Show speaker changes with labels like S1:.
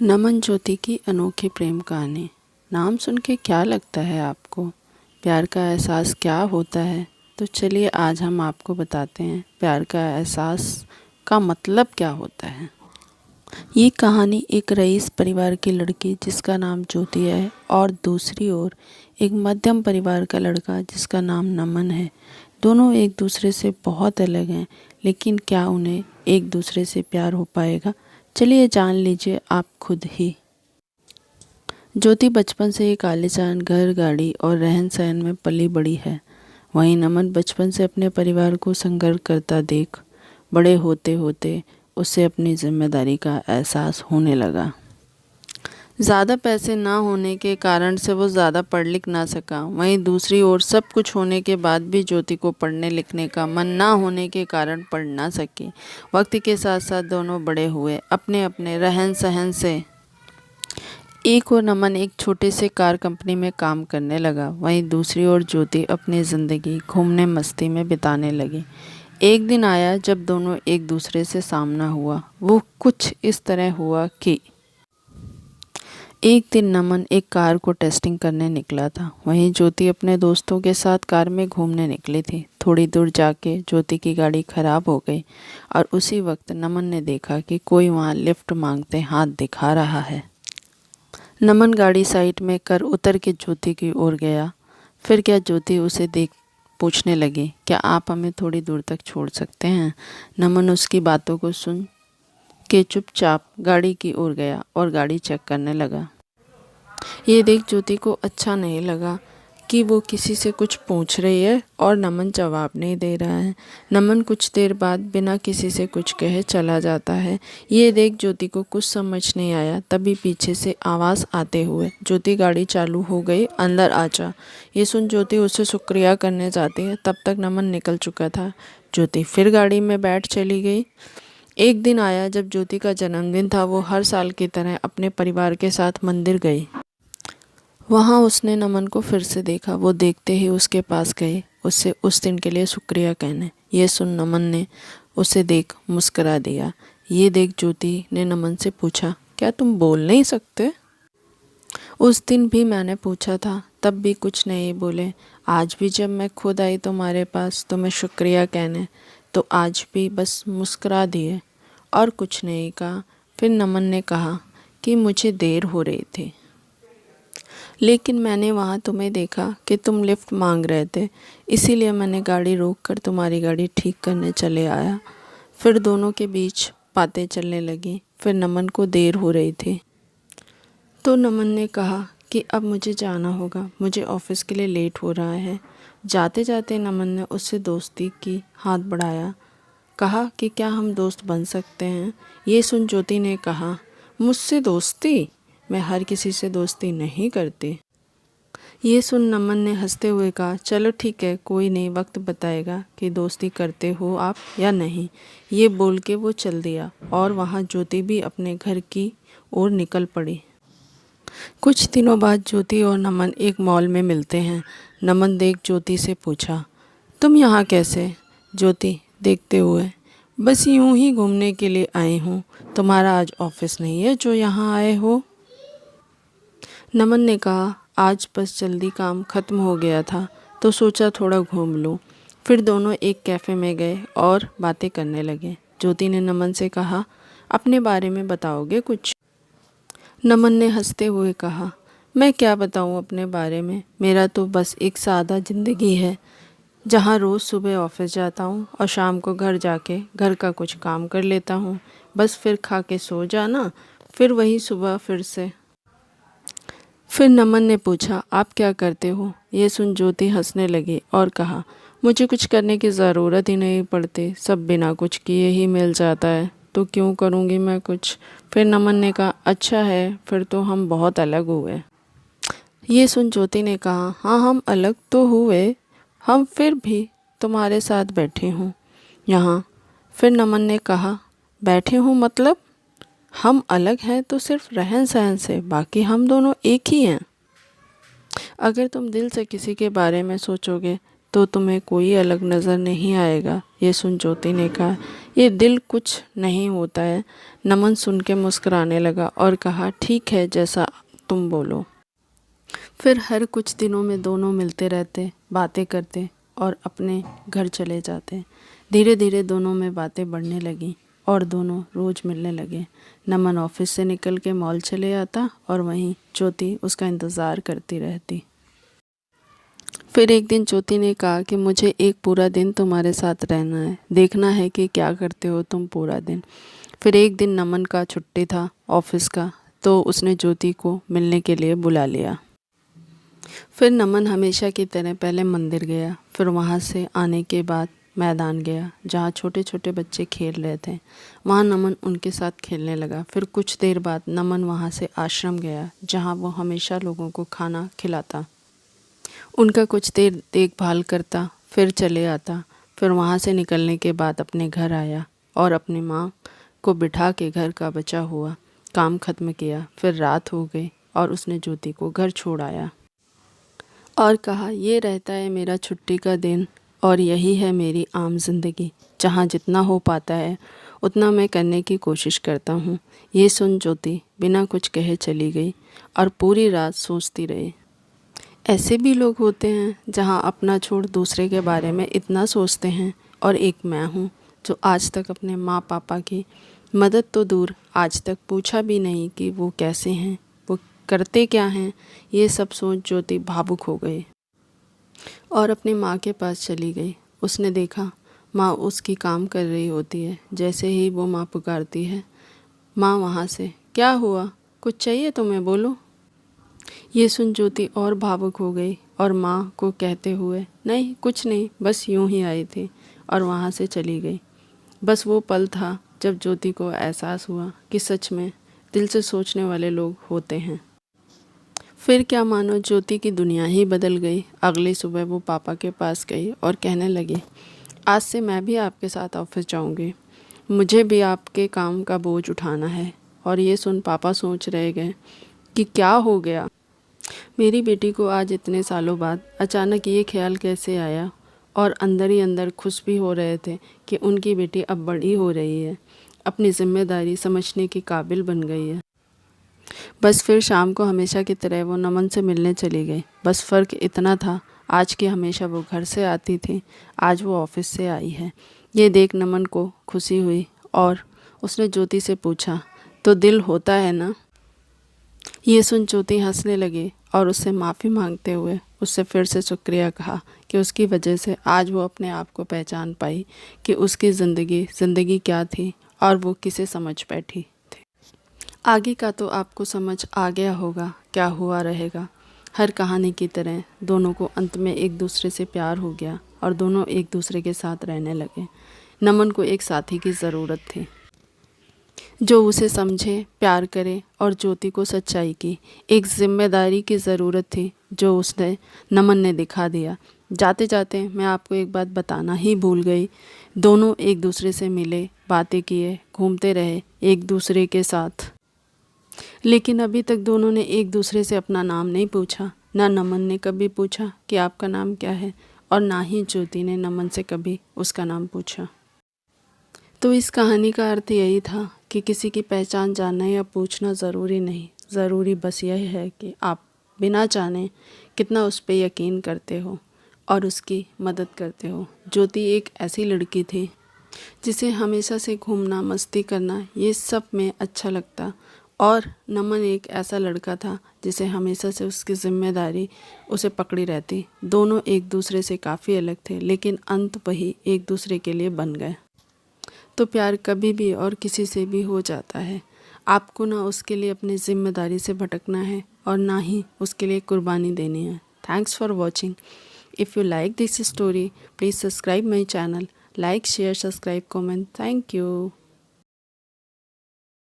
S1: नमन ज्योति की अनोखी प्रेम कहानी। नाम सुन के क्या लगता है आपको? प्यार का एहसास क्या होता है? तो चलिए आज हम आपको बताते हैं प्यार का एहसास का मतलब क्या होता है। ये कहानी एक रईस परिवार की लड़की जिसका नाम ज्योति है और दूसरी ओर एक मध्यम परिवार का लड़का जिसका नाम नमन है। दोनों एक दूसरे से बहुत अलग हैं, लेकिन क्या उन्हें एक दूसरे से प्यार हो पाएगा? चलिए जान लीजिए आप खुद ही। ज्योति बचपन से ही आलीशान घर, गाड़ी और रहन सहन में पली बड़ी है। वहीं नमन बचपन से अपने परिवार को संघर्ष करता देख बड़े होते होते उसे अपनी जिम्मेदारी का एहसास होने लगा। ज़्यादा पैसे ना होने के कारण से वो ज़्यादा पढ़ लिख ना सका। वहीं दूसरी ओर सब कुछ होने के बाद भी ज्योति को पढ़ने लिखने का मन ना होने के कारण पढ़ ना सकी। वक्त के साथ साथ दोनों बड़े हुए, अपने अपने रहन सहन से। एक और नमन एक छोटे से कार कंपनी में काम करने लगा, वहीं दूसरी ओर ज्योति अपनी ज़िंदगी घूमने मस्ती में बिताने लगी। एक दिन आया जब दोनों एक दूसरे से सामना हुआ। वो कुछ इस तरह हुआ कि एक दिन नमन एक कार को टेस्टिंग करने निकला था, वहीं ज्योति अपने दोस्तों के साथ कार में घूमने निकली थी। थोड़ी दूर जाके ज्योति की गाड़ी खराब हो गई और उसी वक्त नमन ने देखा कि कोई वहाँ लिफ्ट मांगते हाथ दिखा रहा है। नमन गाड़ी साइड में कर उतर के ज्योति की ओर गया। फिर क्या ज्योति उसे देख पूछने लगी, क्या आप हमें थोड़ी दूर तक छोड़ सकते हैं? नमन उसकी बातों को सुन के चुपचाप गाड़ी की ओर गया और गाड़ी चेक करने लगा। ये देख ज्योति को अच्छा नहीं लगा कि वो किसी से कुछ पूछ रही है और नमन जवाब नहीं दे रहा है। नमन कुछ देर बाद बिना किसी से कुछ कहे चला जाता है। ये देख ज्योति को कुछ समझ नहीं आया। तभी पीछे से आवाज़ आते हुए, ज्योति गाड़ी चालू हो गई, अंदर आ जा। ये सुन ज्योति उससे शुक्रिया करने जाती है, तब तक नमन निकल चुका था। ज्योति फिर गाड़ी में बैठ चली गई। एक दिन आया जब ज्योति का जन्मदिन था। वो हर साल की तरह अपने परिवार के साथ मंदिर गई। वहाँ उसने नमन को फिर से देखा। वो देखते ही उसके पास गए उससे उस दिन के लिए शुक्रिया कहने। ये सुन नमन ने उसे देख मुस्करा दिया। ये देख ज्योति ने नमन से पूछा, क्या तुम बोल नहीं सकते? उस दिन भी मैंने पूछा था, तब भी कुछ नहीं बोले। आज भी जब मैं खुद आई तुम्हारे पास तुम्हें शुक्रिया कहने, तो आज भी बस मुस्करा दिए और कुछ नहीं कहा। फिर नमन ने कहा कि मुझे देर हो रही थी, लेकिन मैंने वहाँ तुम्हें देखा कि तुम लिफ्ट मांग रहे थे, इसीलिए मैंने गाड़ी रोककर तुम्हारी गाड़ी ठीक करने चले आया। फिर दोनों के बीच बातें चलने लगी। फिर नमन को देर हो रही थी तो नमन ने कहा कि अब मुझे जाना होगा, मुझे ऑफिस के लिए लेट हो रहा है। जाते जाते नमन ने उससे दोस्ती की हाथ बढ़ाया, कहा कि क्या हम दोस्त बन सकते हैं? ये सुन ज्योति ने कहा, मुझसे दोस्ती? मैं हर किसी से दोस्ती नहीं करती। ये सुन नमन ने हंसते हुए कहा, चलो ठीक है, कोई नहीं, वक्त बताएगा कि दोस्ती करते हो आप या नहीं। ये बोल के वो चल दिया और वहाँ ज्योति भी अपने घर की ओर निकल पड़ी। कुछ दिनों बाद ज्योति और नमन एक मॉल में मिलते हैं। नमन देख ज्योति से पूछा, तुम यहाँ कैसे? ज्योति देखते हुए, बस यूं ही घूमने के लिए आई हूँ। तुम्हारा आज ऑफिस नहीं है जो यहाँ आए हो? नमन ने कहा, आज बस जल्दी काम ख़त्म हो गया था तो सोचा थोड़ा घूम लूँ। फिर दोनों एक कैफ़े में गए और बातें करने लगे। ज्योति ने नमन से कहा, अपने बारे में बताओगे कुछ? नमन ने हंसते हुए कहा, मैं क्या बताऊँ अपने बारे में, मेरा तो बस एक सादा ज़िंदगी है जहाँ रोज़ सुबह ऑफिस जाता हूँ और शाम को घर जाके घर का कुछ काम कर लेता हूँ। बस फिर खा के सो जाना, फिर वही सुबह फिर से। फिर नमन ने पूछा, आप क्या करते हो? ये सुन ज्योति हंसने लगी और कहा, मुझे कुछ करने की ज़रूरत ही नहीं पड़ती, सब बिना कुछ किए ही मिल जाता है, तो क्यों करूँगी मैं कुछ? फिर नमन ने कहा, अच्छा है, फिर तो हम बहुत अलग हुए। ये सुन ज्योति ने कहा, हाँ हम अलग तो हुए, हम फिर भी तुम्हारे साथ बैठे हूँ यहाँ। फिर नमन ने कहा, बैठे हूँ मतलब? हम अलग हैं तो सिर्फ रहन सहन से, बाकी हम दोनों एक ही हैं। अगर तुम दिल से किसी के बारे में सोचोगे तो तुम्हें कोई अलग नज़र नहीं आएगा। ये सुन ज्योति ने कहा, ये दिल कुछ नहीं होता है। नमन सुन के मुस्कुराने लगा और कहा, ठीक है, जैसा तुम बोलो। फिर हर कुछ दिनों में दोनों मिलते रहते, बातें करते और अपने घर चले जाते। धीरे धीरे दोनों में बातें बढ़ने लगी और दोनों रोज़ मिलने लगे। नमन ऑफिस से निकल के मॉल चले आता और वहीं ज्योति उसका इंतज़ार करती रहती। फिर एक दिन ज्योति ने कहा कि मुझे एक पूरा दिन तुम्हारे साथ रहना है, देखना है कि क्या करते हो तुम पूरा दिन। फिर एक दिन नमन का छुट्टी था ऑफिस का, तो उसने ज्योति को मिलने के लिए बुला लिया। फिर नमन हमेशा की तरह पहले मंदिर गया, फिर वहाँ से आने के बाद मैदान गया जहाँ छोटे छोटे बच्चे खेल रहे थे। वहाँ नमन उनके साथ खेलने लगा। फिर कुछ देर बाद नमन वहाँ से आश्रम गया जहाँ वो हमेशा लोगों को खाना खिलाता, उनका कुछ देर देखभाल करता, फिर चले आता। फिर वहाँ से निकलने के बाद अपने घर आया और अपनी माँ को बिठा के घर का बचा हुआ काम ख़त्म किया। फिर रात हो गई और उसने ज्योति को घर छोड़ आया और कहा, ये रहता है मेरा छुट्टी का दिन और यही है मेरी आम जिंदगी, जहाँ जितना हो पाता है उतना मैं करने की कोशिश करता हूँ। ये सुन ज्योति बिना कुछ कहे चली गई और पूरी रात सोचती रही। ऐसे भी लोग होते हैं जहाँ अपना छोड़ दूसरे के बारे में इतना सोचते हैं। और एक मैं हूँ जो आज तक अपने माँ पापा की मदद तो दूर, आज तक पूछा भी नहीं कि वो कैसे हैं, वो करते क्या हैं। ये सब सोच ज्योति भावुक हो गई और अपनी माँ के पास चली गई। उसने देखा माँ उसकी काम कर रही होती है। जैसे ही वो माँ पुकारती है, माँ वहाँ से, क्या हुआ, कुछ चाहिए तुम्हें, बोलो। ये सुन ज्योति और भावुक हो गई और माँ को कहते हुए, नहीं कुछ नहीं, बस यूं ही आई थी, और वहाँ से चली गई। बस वो पल था जब ज्योति को एहसास हुआ कि सच में दिल से सोचने वाले लोग होते हैं। फिर क्या मानो ज्योति की दुनिया ही बदल गई। अगली सुबह वो पापा के पास गई और कहने लगी, आज से मैं भी आपके साथ ऑफिस जाऊंगी, मुझे भी आपके काम का बोझ उठाना है। और ये सुन पापा सोच रह गए कि क्या हो गया, मेरी बेटी को आज इतने सालों बाद अचानक ये ख्याल कैसे आया। और अंदर ही अंदर खुश भी हो रहे थे कि उनकी बेटी अब बड़ी हो रही है, अपनी जिम्मेदारी समझने की काबिल बन गई है। बस फिर शाम को हमेशा की तरह वो नमन से मिलने चली गई। बस फ़र्क इतना था, आज की हमेशा वो घर से आती थी, आज वो ऑफिस से आई है। ये देख नमन को खुशी हुई और उसने ज्योति से पूछा, तो दिल होता है ना। ये सुन ज्योति हंसने लगी और उससे माफ़ी मांगते हुए उससे फिर से शुक्रिया कहा कि उसकी वजह से आज वो अपने आप को पहचान पाई कि उसकी ज़िंदगी क्या थी और वो किसे समझ बैठी थी। आगे का तो आपको समझ आ गया होगा क्या हुआ रहेगा। हर कहानी की तरह दोनों को अंत में एक दूसरे से प्यार हो गया और दोनों एक दूसरे के साथ रहने लगे। नमन को एक साथी की ज़रूरत थी जो उसे समझे, प्यार करे, और ज्योति को सच्चाई की एक जिम्मेदारी की ज़रूरत थी जो उसने नमन ने दिखा दिया। जाते जाते मैं आपको एक बात बताना ही भूल गई, दोनों एक दूसरे से मिले, बातें किए, घूमते रहे एक दूसरे के साथ, लेकिन अभी तक दोनों ने एक दूसरे से अपना नाम नहीं पूछा। ना नमन ने कभी पूछा कि आपका नाम क्या है और ना ही ज्योति ने नमन से कभी उसका नाम पूछा। तो इस कहानी का अर्थ यही था कि किसी की पहचान जानना या पूछना ज़रूरी नहीं, ज़रूरी बस यह है कि आप बिना जाने कितना उस पर यकीन करते हो और उसकी मदद करते हो। ज्योति एक ऐसी लड़की थी जिसे हमेशा से घूमना, मस्ती करना, ये सब में अच्छा लगता, और नमन एक ऐसा लड़का था जिसे हमेशा से उसकी जिम्मेदारी उसे पकड़ी रहती। दोनों एक दूसरे से काफ़ी अलग थे, लेकिन अंत वही एक दूसरे के लिए बन गए। तो प्यार कभी भी और किसी से भी हो जाता है। आपको ना उसके लिए अपनी ज़िम्मेदारी से भटकना है और ना ही उसके लिए कुर्बानी देनी है। Thanks for watching. If you like this story, please subscribe my channel, like, share, subscribe, comment. Thank you.